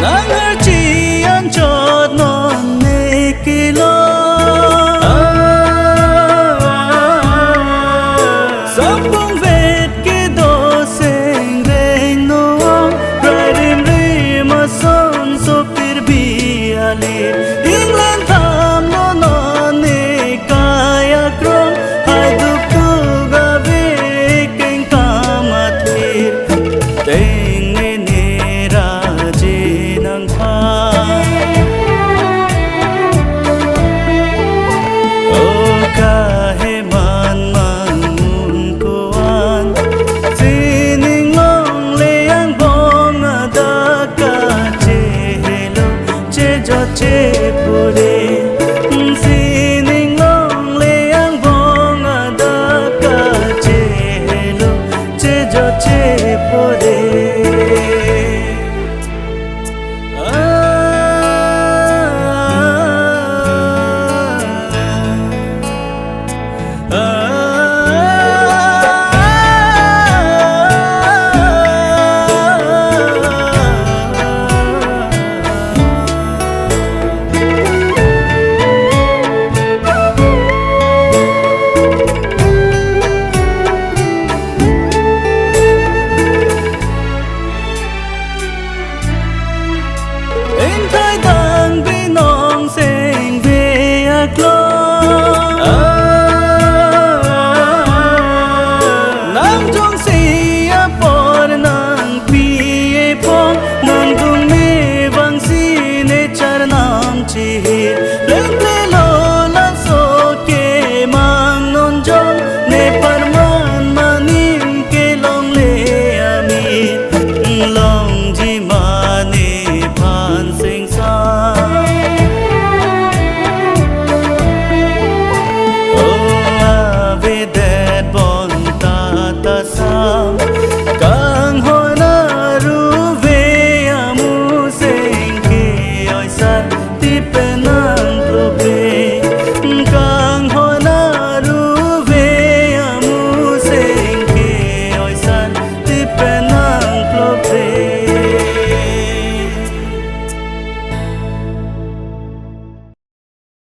nắng chỉ ăn cho non nề kỳ lo sớm bông vệt cái đồ sen đen nó rồi đêm đi mà son sụp tít bia lệ tiếng lên thầm nó non nề cay akrom hai đứa tu ga về keng kamathir tên nghe ra je nang pha o kahe man man mun ko an sining long le ang bong ada ka che hello che jo che pure